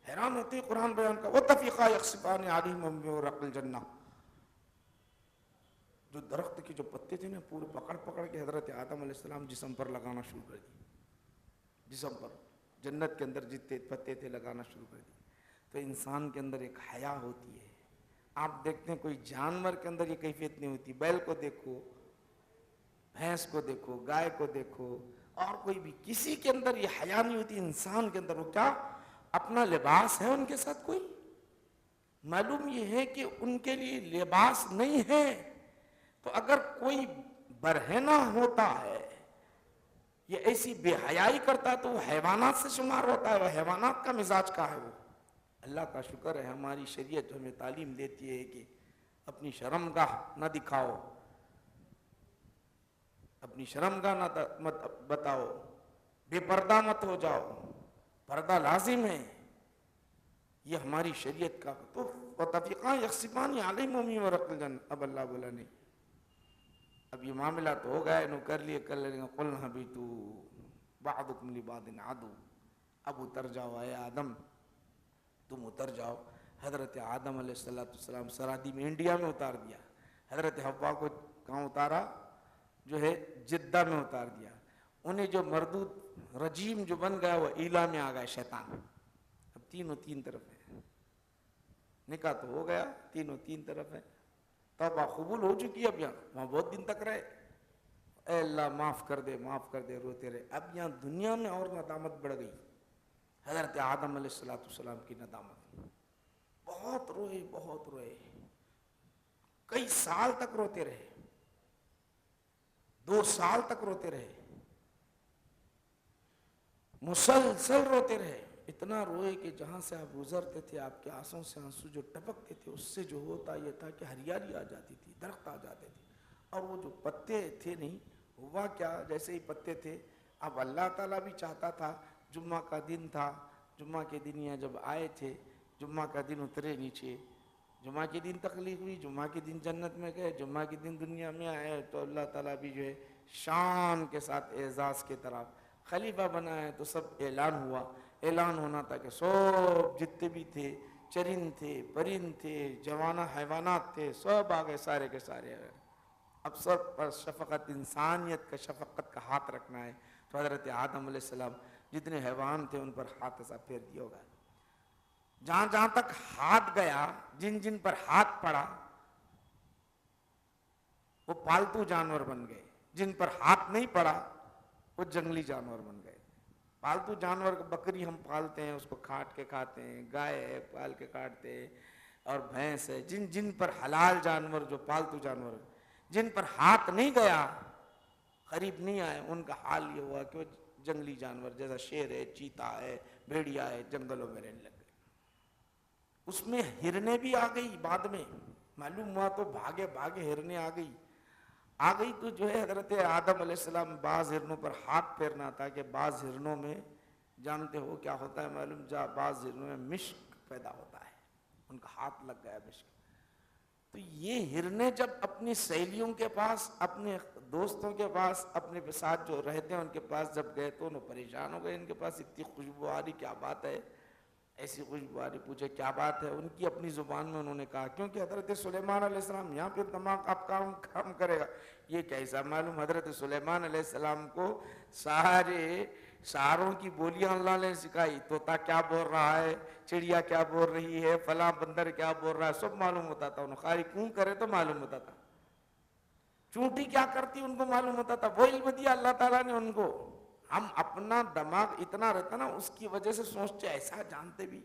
حیران ہوتے قرآن بیان کا وَطَفِقَا يَخْصِفَانِ عَلَيْهِمَا مِنْ وَرَقِ الْجَنَّةِ, جو درخت کے جو پتے تھے نا پورے پکڑ پکڑ کے حضرت آدم علیہ السلام جسم پر لگانا شروع کر دی. جسم پر جنت کے اندر جتنے پتے تھے لگانا شروع کر دی. تو انسان کے اندر ایک حیا ہوتی ہے. آپ دیکھتے ہیں کوئی جانور کے اندر یہ کیفیت نہیں ہوتی. بیل کو دیکھو, بھینس کو دیکھو, گائے کو دیکھو, اور کوئی بھی کسی کے اندر یہ حیا نہیں ہوتی. انسان کے اندر وہ کیا اپنا لباس ہے ان کے ساتھ کوئی, معلوم یہ ہے کہ ان کے لیے لباس نہیں ہے. تو اگر کوئی برہنہ ہوتا ہے, یہ ایسی بے حیائی کرتا ہے, تو وہ حیوانات سے شمار ہوتا ہے. وہ حیوانات کا مزاج کا ہے. وہ اللہ کا شکر ہے ہماری شریعت ہمیں تعلیم دیتی ہے کہ اپنی شرمگاہ نہ دکھاؤ, اپنی شرمگاہ نہ مت بتاؤ, بے پردہ مت ہو جاؤ, پردہ لازم ہے. یہ ہماری شریعت کا. تو وَطَفِقَا يَخْصِفَانِ عَلَيْهِمَا مِنْ وَرَقِ الْجَنَّةِ. اب اللہ بولا نہیں, اب یہ معاملہ تو ہو گیا, انہوں کر لیے کر لیں گے. قُلْ اهْبِطُوا بَعْضُكُمْ لِبَعْضٍ عَدُوٌّ. اب اتر جاؤ اے آدم, تم اتر جاؤ. حضرت آدم علیہ السلام سرحدی میں انڈیا میں اتار دیا. حضرت حوا کو کہاں اتارا, جو ہے جدہ میں اتار دیا. انہیں جو مردود رجیم جو بن گیا وہ ایلا میں آ گیا شیطان. اب تینوں تین طرف ہے, نکاح تو ہو گیا, تینوں تین طرف ہے. توبہ قبول ہو چکی ہے. اب یہاں وہاں بہت دن تک رہے, اے اللہ معاف کر دے معاف کر دے, روتے رہے. اب یہاں دنیا میں اور ندامت بڑھ گئی. حضرت آدم علیہ السلام کی ندامت, بہت روئے بہت روئے, کئی سال تک روتے رہے, 2 سال تک روتے رہے, مسلسل روتے رہے. اتنا روئے کہ جہاں سے آپ گزرتے تھے آپ کے آنسوں سے آنسو جو ٹپکتے تھے, اس سے جو ہوتا یہ تھا کہ ہریالی آ جاتی تھی, درخت آ جاتے تھے. اور وہ جو پتے تھے نہیں, ہوا کیا, جیسے ہی پتے تھے, اب اللہ تعالیٰ بھی چاہتا تھا. جمعہ کا دن تھا, جمعہ کے دن یہاں جب آئے تھے, جمعہ کا دن اترے نیچے, جمعہ کے دن تخلیق ہوئی, جمعہ کے دن جنت میں گئے, جمعہ کے دن دنیا میں آئے. تو اللہ تعالیٰ بھی جو ہے شان کے ساتھ اعزاز کے طرف خلیفہ بنا ہے. تو سب اعلان ہوا. اعلان ہونا تھا کہ سب جتنے بھی تھے, چرند تھے, پرند تھے, جوانہ حیوانات تھے, سب آ گئے سارے کے سارے. اب سب پر شفقت, انسانیت کا شفقت کا ہاتھ رکھنا ہے. تو حضرت آدم علیہ السلام جتنے حیوان تھے ان پر ہاتھ ایسا پھیر دیا ہوگا. جہاں جہاں تک ہاتھ گیا, جن جن پر ہاتھ پڑا وہ پالتو جانور بن گئے. جن پر ہاتھ نہیں پڑا وہ جنگلی جانور بن گئے. پالتو جانور, بکری ہم پالتے ہیں, اس کو کاٹ کے کھاتے ہیں, گائے ہے پال کے کاٹتے ہیں, اور بھینس ہے. جن جن پر حلال جانور جو پالتو جانور, جن پر ہاتھ نہیں گیا, قریب نہیں آئے, ان کا حال یہ ہوا کہ وہ جنگلی جانور جیسا شیر ہے, چیتا ہے, بھیڑیا ہے, جنگلوں میں رہنے لگ گئے. اس میں ہرنیں بھی آ گئی. بعد میں معلوم ہوا تو بھاگے بھاگے ہرنیں آ گئی. تو جو ہے حضرت آدم علیہ السلام بعض ہرنوں پر ہاتھ پھیرنا تھا کہ بعض ہرنوں میں جانتے ہو کیا ہوتا ہے معلوم, بعض ہرنوں میں مشک پیدا ہوتا ہے. ان کا ہاتھ لگ گیا مشک. تو یہ ہرنیں جب اپنی سہیلیوں کے پاس, اپنے دوستوں کے پاس, اپنے ساتھ جو رہتے ہیں ان کے پاس جب گئے تو انہوں پریشان ہو گئے. ان کے پاس اتنی خوشبو آ رہی, کیا بات ہے, ایسی خوشبو آ رہی. پوچھے کیا بات ہے, ان کی اپنی زبان میں انہوں نے کہا, کیونکہ حضرت سلیمان علیہ السلام یہاں پہ دماغ آپ کام کرے گا. یہ کیسا معلوم, حضرت سلیمان علیہ السلام کو سارے ساروں کی بولیاں اللہ نے سکھائی. طوطا کیا بول رہا ہے, چڑیا کیا بول رہی ہے, فلاں بندر کیا بول رہا ہے, سب معلوم ہوتا تھا. انہوں خالی کون کرے تو معلوم ہوتا تھا. چونٹی کیا کرتی ان کو معلوم ہوتا تھا. وہ علم دیا اللہ تعالیٰ نے ان کو. ہم اپنا دماغ اتنا رہتا نا, اس کی وجہ سے سوچتے ایسا, جانتے بھی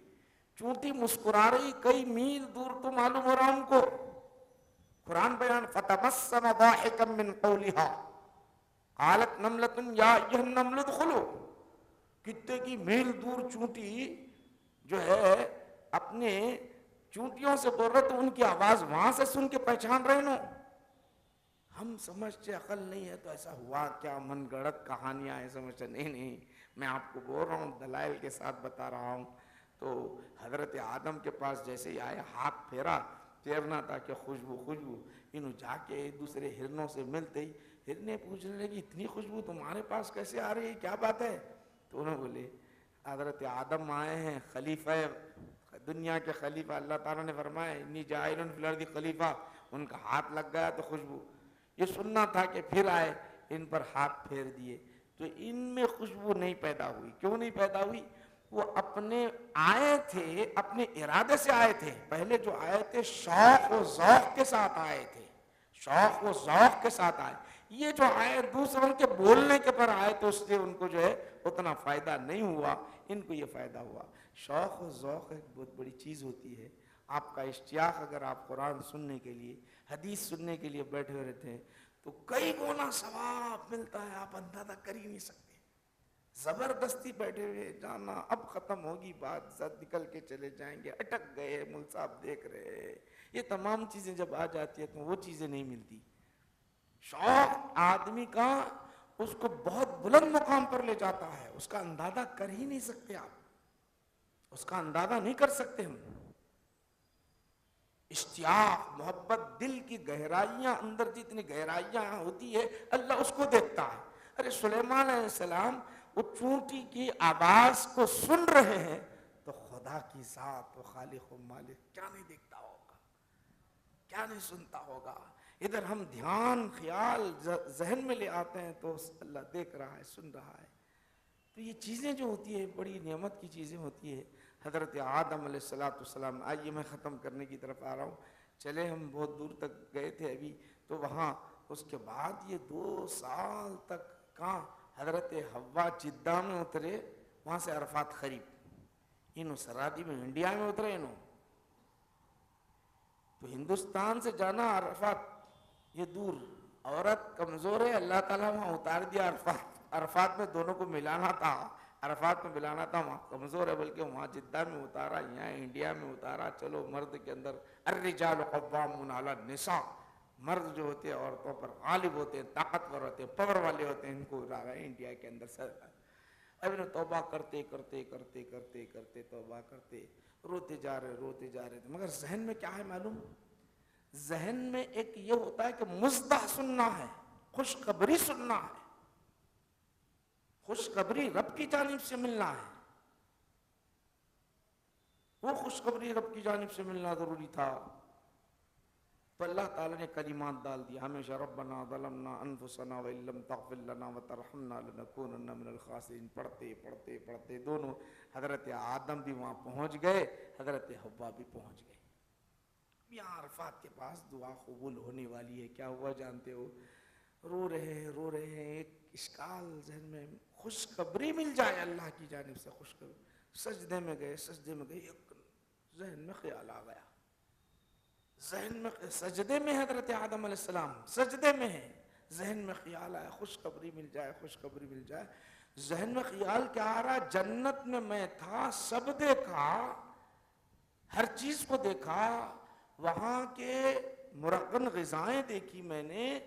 چونٹی مسکرا رہی کئی میل دور تو معلوم ہو رہا ان کو. قرآن بیان فتبسم ضاحكا من قولها قالت نملة يا ايها النمل ادخلوا. کتے کی میل دور چونٹی جو ہے اپنے چونٹیوں سے بول رہے, تو ان کی آواز وہاں سے سن کے پہچان رہے نو. ہم سمجھتے عقل نہیں ہے تو ایسا ہوا کیا, من گڑت کہانیاں ہیں, سمجھتے نہیں. میں آپ کو بول رہا ہوں, دلائل کے ساتھ بتا رہا ہوں. تو حضرت آدم کے پاس جیسے ہی آئے ہاتھ پھیرنا تھا کہ خوشبو انہوں جا کے دوسرے ہرنوں سے ملتے ہی ہرنے پوچھنے لگی اتنی خوشبو تمہارے پاس کیسے آ رہی ہے، کیا بات ہے؟ تو انہوں بولے حضرت آدم آئے ہیں، خلیفہ دنیا کے خلیفہ، اللہ تعالیٰ نے فرمایا انی جاعل فی الارض خلیفہ، ان کا ہاتھ لگ گیا تو خوشبو، یہ سننا تھا کہ پھر آئے ان پر ہاتھ پھیر دیے تو ان میں خوشبو نہیں پیدا ہوئی۔ کیوں نہیں پیدا ہوئی؟ وہ اپنے آئے تھے، اپنے ارادے سے آئے تھے، پہلے جو آئے تھے شوق و ذوق کے ساتھ آئے تھے، شوق و ذوق کے ساتھ آئے۔ یہ جو آئے دوسروں کے بولنے کے پر آئے تو اس سے ان کو جو ہے اتنا فائدہ نہیں ہوا، ان کو یہ فائدہ ہوا۔ شوق و ذوق ایک بہت بڑی چیز ہوتی ہے۔ آپ کا اشتیاق، اگر آپ قرآن سننے کے لیے، حدیث سننے کے لیے بیٹھے ہوئے رہتے ہیں تو کئی گنا ثواب ملتا ہے، آپ اندازہ کر ہی نہیں سکتے۔ زبردستی بیٹھے ہوئے جانا، اب ختم ہوگی بات، زد نکل کے چلے جائیں گے، اٹک گئے، مول صاحب دیکھ رہے، یہ تمام چیزیں جب آ جاتی ہیں تو وہ چیزیں نہیں ملتی۔ شوق آدمی کا اس کو بہت بلند مقام پر لے جاتا ہے، اس کا اندازہ کر ہی نہیں سکتے آپ، اس کا اندازہ نہیں کر سکتے ہم۔ اشتیاق، محبت، دل کی گہرائیاں، اندر جتنی گہرائیاں ہوتی ہے اللہ اس کو دیکھتا ہے۔ ارے سلیمان علیہ السلام وہ چونٹی کی آواز کو سن رہے ہیں تو خدا کی ذات و خالق و مالک کیا نہیں دیکھتا ہوگا، کیا نہیں سنتا ہوگا۔ ادھر ہم دھیان خیال ذہن میں لے آتے ہیں تو اللہ دیکھ رہا ہے، سن رہا ہے۔ تو یہ چیزیں جو ہوتی ہے بڑی نعمت کی چیزیں ہوتی ہے۔ حضرت آدم علیہ السلام، آئیے میں ختم کرنے کی طرف آ رہا ہوں، چلے ہم بہت دور تک گئے تھے ابھی، تو وہاں اس کے بعد یہ 2 سال تک کہاں حضرت حوا جدہ میں اترے، وہاں سے عرفات قریب، انہوں سرحدی میں انڈیا میں اترے، انہوں تو ہندوستان سے جانا عرفات یہ دور، عورت کمزور ہے، اللہ تعالیٰ وہاں اتار دیا عرفات میں، دونوں کو ملانا تھا، عرفات میں ملانا تھا، وہاں کمزور ہے، بلکہ وہاں جدہ میں اتارا، یہاں انڈیا میں اتارا۔ چلو مرد کے اندر الرجال قوامون علی النساء، مرد جو ہوتے ہیں عورتوں پر غالب ہوتے ہیں، طاقتور ہوتے ہیں، پاور والے ہوتے ہیں، ان کو اتارا انڈیا کے اندر سر۔ اب انہیں توبہ کرتے کرتے کرتے کرتے کرتے توبہ کرتے، روتے جا رہے تھے، مگر ذہن میں کیا ہے معلوم؟ ذہن میں ایک یہ ہوتا ہے کہ مزدح سننا ہے، خوشخبری سننا ہے، خوشخبری رب کی جانب سے ملنا ہے، وہ خوشخبری رب کی جانب سے ملنا ضروری تھا۔ تو اللہ تعالیٰ نے کلمات ڈال دیا ہمیشہ، ربنا ظلمنا انفسنا وان لم تغفر لنا وترحمنا لنکونن من الخاسرین، پڑھتے پڑھتے پڑھتے دونوں حضرت آدم بھی وہاں پہنچ گئے، حضرت حوا بھی پہنچ گئے۔ یہاں عرفات کے پاس دعا قبول ہونے والی ہے، کیا ہوا جانتے ہو؟ رو رہے ہیں، ایک اشکال ذہن میں، خوشخبری مل جائے اللہ کی جانب سے، خوشخبری۔ سجدے میں گئے، ایک ذہن میں خیال آ گیا، سجدے میں حضرت آدم علیہ السلام سجدے میں ہے، ذہن میں خیال آیا خوشخبری مل جائے۔ ذہن میں خیال کیا آ رہا؟ جنت میں تھا، سب دیکھا، ہر چیز کو دیکھا، وہاں کے مرغن غذائیں دیکھی میں نے،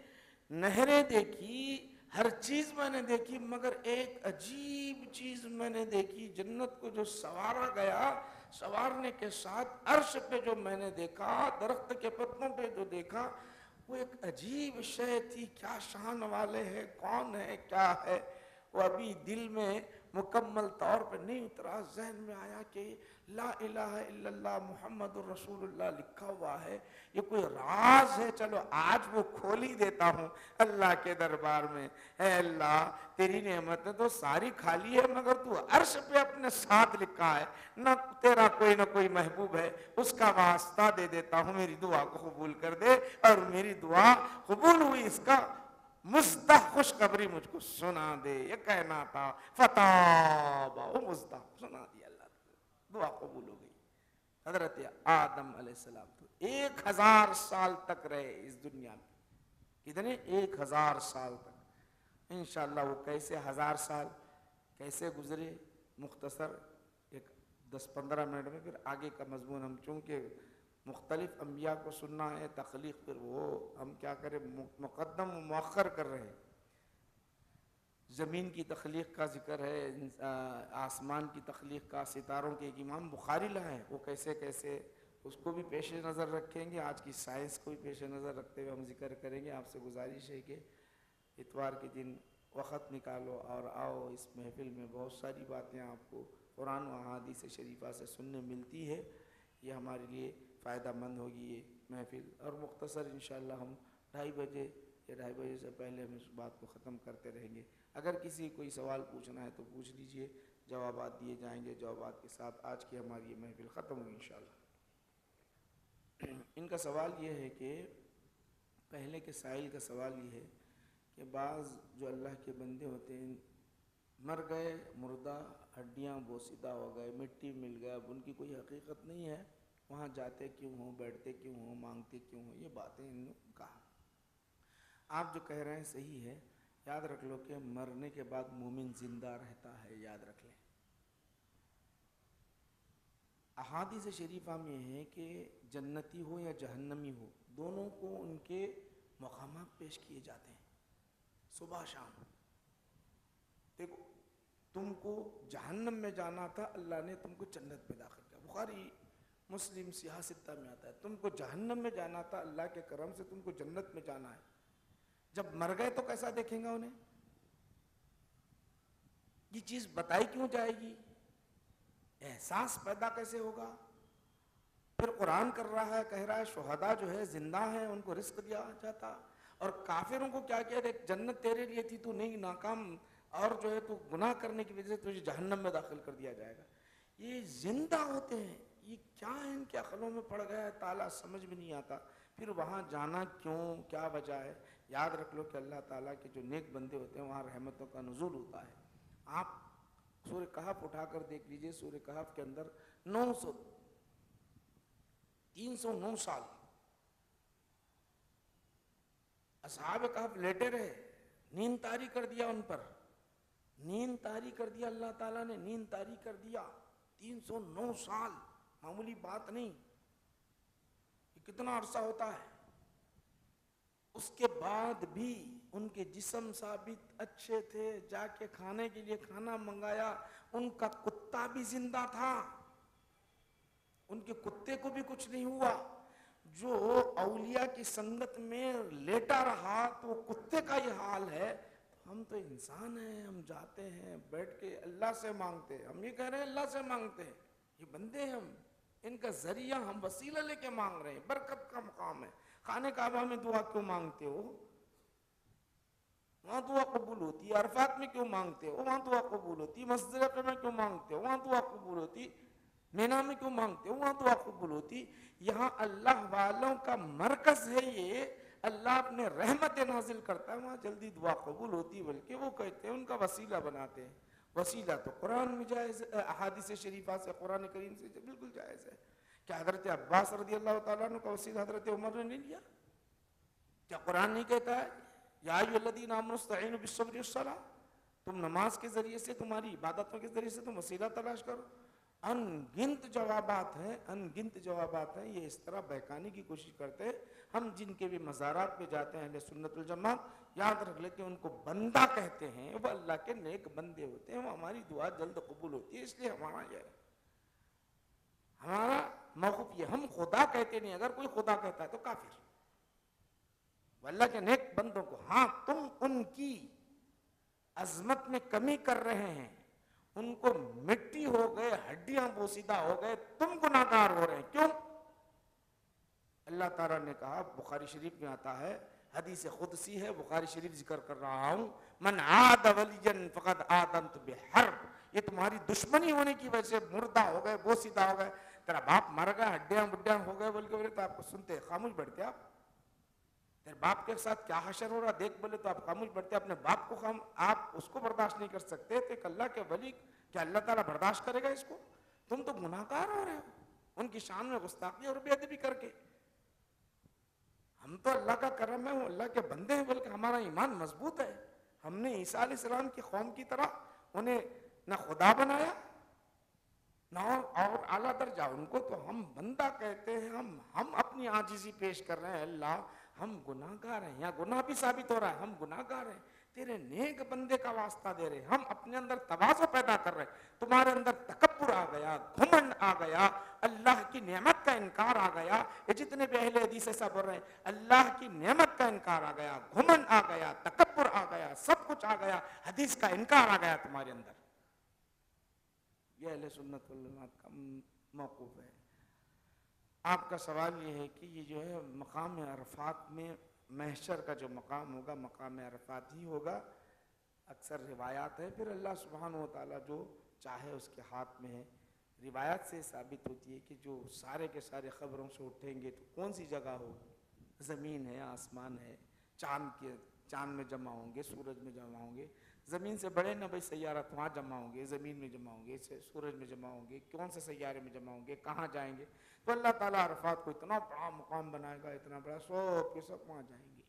نہریں دیکھی، ہر چیز میں نے دیکھی، مگر ایک عجیب چیز میں نے دیکھی، جنت کو جو سوارا گیا، سوارنے کے ساتھ عرش پہ جو میں نے دیکھا، درخت کے پتوں پہ جو دیکھا، وہ ایک عجیب شے تھی۔ کیا شان والے ہے، کون ہے، کیا ہے، وہ ابھی دل میں مکمل طور پہ نہیں اترا۔ ذہن میں آیا کہ لا الہ الا اللہ محمد الرسول اللہ لکھا ہوا ہے، یہ کوئی راز ہے، چلو آج وہ کھول ہی دیتا ہوں اللہ کے دربار میں۔ اے اللہ تیری نعمتیں تو ساری خالی ہے، مگر تو عرش پہ اپنے ساتھ لکھا ہے، نہ تیرا کوئی نہ کوئی محبوب ہے، اس کا واسطہ دے دیتا ہوں، میری دعا کو قبول کر دے۔ اور میری دعا قبول ہوئی، اس کا مزدح خوشخبری مجھ کو سنا دے، یہ کہنا تھا۔ فتاب، وہ مزدح سنا دیا اللہ تعالیٰ، دعا قبول ہو گئی۔ حضرت آدم علیہ السلام تو 1000 سال تک رہے اس دنیا میں، کتنے؟ 1000 سال تک۔ انشاءاللہ وہ کیسے 1000 سال کیسے گزرے، مختصر ایک 10-15 منٹ میں، پھر آگے کا مضمون ہم چونکہ مختلف انبیاء کو سننا ہے، تخلیق، پھر وہ ہم کیا کریں، مقدم و مؤخر کر رہے ہیں۔ زمین کی تخلیق کا ذکر ہے، آسمان کی تخلیق کا، ستاروں کے، ایک امام بخاری لائے، وہ کیسے کیسے اس کو بھی پیش نظر رکھیں گے، آج کی سائنس کو بھی پیش نظر رکھتے ہوئے ہم ذکر کریں گے۔ آپ سے گزارش ہے کہ اتوار کے دن وقت نکالو اور آؤ اس محفل میں، بہت ساری باتیں آپ کو قرآن و احادیث شریفہ سے سننے ملتی ہے، یہ ہمارے لیے فائدہ مند ہوگی یہ محفل۔ اور مختصر انشاءاللہ ہم 2:30 بجے یا 2:30 بجے سے پہلے ہم اس بات کو ختم کرتے رہیں گے۔ اگر کسی کوئی سوال پوچھنا ہے تو پوچھ لیجئے، جوابات دیے جائیں گے، جوابات کے ساتھ آج کی ہماری یہ محفل ختم ہوگی انشاءاللہ۔ ان کا سوال یہ ہے کہ پہلے کے سائل کا سوال یہ ہے کہ بعض جو اللہ کے بندے ہوتے ہیں مر گئے، مردہ، ہڈیاں بوسیدہ ہو گئے، مٹی مل گیا، اب ان کی کوئی حقیقت نہیں ہے، وہاں جاتے کیوں ہوں، بیٹھتے کیوں ہوں، مانگتے کیوں ہوں، یہ باتیں انہوں نے کہا۔ آپ جو کہہ رہے ہیں صحیح ہے، یاد رکھ لو کہ مرنے کے بعد مومن زندہ رہتا ہے، یاد رکھ لیں۔ احادیث شریفہ میں ہے کہ جنتی ہو یا جہنمی ہو، دونوں کو ان کے مقامات پیش کیے جاتے ہیں صبح شام۔ دیکھو تم کو جہنم میں جانا تھا، اللہ نے تم کو جنت میں داخل کیا، بخاری مسلم سیاہ ستہ میں آتا ہے۔ تم کو جہنم میں جانا تھا، اللہ کے کرم سے تم کو جنت میں جانا ہے۔ جب مر گئے تو کیسا دیکھیں گا انہیں؟ یہ چیز بتائی کیوں جائے گی؟ احساس پیدا کیسے ہوگا؟ پھر قرآن کر رہا ہے، کہہ رہا ہے شہداء جو ہے زندہ ہیں، ان کو رزق دیا جاتا، اور کافروں کو کیا کیا، جنت تیرے لیے تھی، تو نہیں ناکام، اور جو ہے تو گناہ کرنے کی وجہ سے تجھے جہنم میں داخل کر دیا جائے گا۔ یہ زندہ ہوتے ہیں، یہ کیا ہے ان کے عقلوں میں پڑ گیا ہے، تعالیٰ سمجھ میں نہیں آتا۔ پھر وہاں جانا کیوں، کیا وجہ ہے؟ یاد رکھ لو کہ اللہ تعالیٰ کے جو نیک بندے ہوتے ہیں وہاں رحمتوں کا نزول ہوتا ہے۔ آپ سورہ کہف اٹھا کر دیکھ لیجئے، سورہ کہف کے اندر 309 سال اصحاب کہف لیٹے رہے، نیند طاری کر دیا ان پر، نیند طاری کر دیا، اللہ تعالیٰ نے نیند طاری کر دیا۔ 309 سال معمولی بات نہیں، یہ کتنا عرصہ ہوتا ہے؟ اس کے بعد بھی ان کے جسم ثابت اچھے تھے، جا کے کھانے کے لیے کھانا منگایا، ان کا کتا بھی زندہ تھا، ان کے کتے کو بھی کچھ نہیں ہوا۔ جو اولیاء کی سنگت میں لیٹا رہا تو وہ کتے کا یہ حال ہے، ہم تو انسان ہیں، ہم جاتے ہیں بیٹھ کے اللہ سے مانگتے ہیں، ہم یہ کہہ رہے ہیں اللہ سے مانگتے ہیں، یہ بندے ہیں ہم، ان کا ذریعہ ہم وسیلہ لے کے مانگ رہے ہیں، برکت کا مقام ہے۔ خانہ کعبہ میں دعا کیوں مانگتے ہو؟ وہاں دعا قبول ہوتی ہے۔ عرفات میں کیوں مانگتے ہو؟ وہاں دعا قبول ہوتی ہے۔ مسجد اقصی میں کیوں مانگتے ہو؟ وہاں دعا قبول ہوتی۔ مینا میں کیوں مانگتے ہو؟ وہاں دعا قبول ہوتی۔ یہاں اللہ والوں کا مرکز ہے، یہ اللہ اپنے رحمت نازل کرتا ہے، وہاں جلدی دعا قبول ہوتی، بلکہ وہ کہتے ہیں ان کا وسیلہ بناتے ہیں۔ وسیلہ تو قرآن میں جائز ہے، احادیث شریفہ سے، قرآن کریم سے بالکل جائز ہے۔ کیا حضرت عباس رضی اللہ تعالیٰ عنہ کا وسیلہ حضرت عمر نے نہیں لیا؟ کیا قرآن نہیں کہتا ہے یا ایھا الذین آمنوا استعینوا بالصبر والصلاۃ، تم نماز کے ذریعے سے، تمہاری عبادتوں کے ذریعے سے تم وسیلہ تلاش کرو؟ ان گنت جوابات ہیں، ان گنت جوابات ہیں، یہ اس طرح بہکانے کی کوشش کرتے ہیں۔ ہم جن کے بھی مزارات پہ جاتے ہیں اہل سنت والجماعت، یاد رکھ لیں کہ ان کو بندہ کہتے ہیں، وہ اللہ کے نیک بندے ہوتے ہیں، وہ ہماری دعا جلد قبول ہوتی ہے، اس لیے ہمارا یہ ہے، ہمارا موقف یہ، ہم خدا کہتے نہیں، اگر کوئی خدا کہتا ہے تو کافر۔ وہ اللہ کے نیک بندوں کو، ہاں تم ان کی عظمت میں کمی کر رہے ہیں، ان کو مٹی ہو گئے، ہڈیاں بوسیدہ ہو گئے، تم گناہگار ہو رہے ہیں، کیوں؟ اللہ تعالیٰ نے کہا، بخاری شریف میں آتا ہے، حدیث قدسی ہے، بخاری شریف ذکر کر رہا ہوں، من عاد ولیا فقد آذنت بحرب، یہ تمہاری دشمنی ہونے کی وجہ سے مردہ ہو گئے، بوسیدہ ہو گئے، تیرا باپ مر گیا، ہڈیاں بڈیاں ہو گئے بول کے بولے تو آپ کو سنتے خاموش بیٹھتے، آپ تیرے باپ کے ساتھ کیا حشر ہو رہا دیکھ بولے تو آپ خاموش بیٹھتے، اپنے باپ کو آپ اس کو برداشت نہیں کر سکتے، تو ایک اللہ کے ولی کیا اللہ تعالیٰ برداشت کرے گا اس کو؟ تم تو گناہگار ہو رہے ہو ان کی شان میں گستاخی اور بے ادبی کر کے۔ ہم تو اللہ کا کرم ہے، وہ اللہ کے بندے ہیں، بلکہ ہمارا ایمان مضبوط ہے، ہم نے عیسیٰ علیہ السلام کی قوم کی طرح انہیں نہ خدا بنایا نہ اور اعلیٰ درجہ، ان کو تو ہم بندہ کہتے ہیں، ہم اپنی عاجزی پیش کر رہے ہیں، اللہ ہم گناہ گار ہیں، یہاں گناہ بھی ثابت ہو رہا ہے، ہم گناہ گار ہیں، تیرے نیک بندے کا واسطہ دے رہے، ہم اپنے اندر تواضع پیدا کر رہے، تمہارے اندر تکبر آ گیا، گھمنڈ آ گیا، اللہ کی نعمت کا انکار آ گیا. یہ جتنے بھی اہل حدیث ایسا بول رہے ہیں، اللہ کی نعمت کا انکار آ گیا، گھمنڈ آ گیا، تکبر آ گیا، سب کچھ آ گیا، حدیث کا انکار آ گیا تمہارے اندر. یہ اہل سنت والجماعت کا موقف ہے. آپ کا سوال یہ ہے کہ یہ جو ہے مقام عرفات میں محشر کا جو مقام ہوگا مقام عرفات ہی ہوگا. اکثر روایات ہے، پھر اللہ سبحانہ و تعالیٰ جو چاہے اس کے ہاتھ میں ہے. روایت سے ثابت ہوتی ہے کہ جو سارے کے سارے قبروں سے اٹھیں گے تو کون سی جگہ ہو؟ زمین ہے، آسمان ہے، چاند میں جمع ہوں گے، سورج میں جمع ہوں گے. زمین سے بڑے نہ بھائی سیارات وہاں جمع ہوں گے، زمین میں جمع ہوں گے، سورج میں جمع ہوں گے، کون سے سیارے میں جمع ہوں گے، کہاں جائیں گے؟ تو اللہ تعالیٰ عرفات کو اتنا بڑا مقام بنائے گا، اتنا بڑا، سب کے سب وہاں جائیں گے.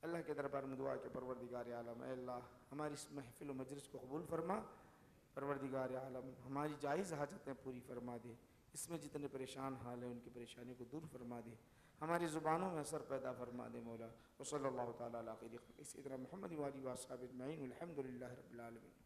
اللہ کے دربار میں دعا کہ پروردگار عالم، اے اللہ ہماری اس محفل و مجلس کو قبول فرما. پروردگار عالم ہماری جائز حاجتیں پوری فرما دے. اس میں جتنے پریشان حال ہیں ان کی پریشانی کو دور فرما دے. ہماری زبانوں میں اثر پیدا فرما دے مولا. وصلی اللہ تعالیٰ علیہ خیر خلقہ سیدنا محمد و آلہ و اصحابہ اجمعین. الحمد للہ رب العالمین.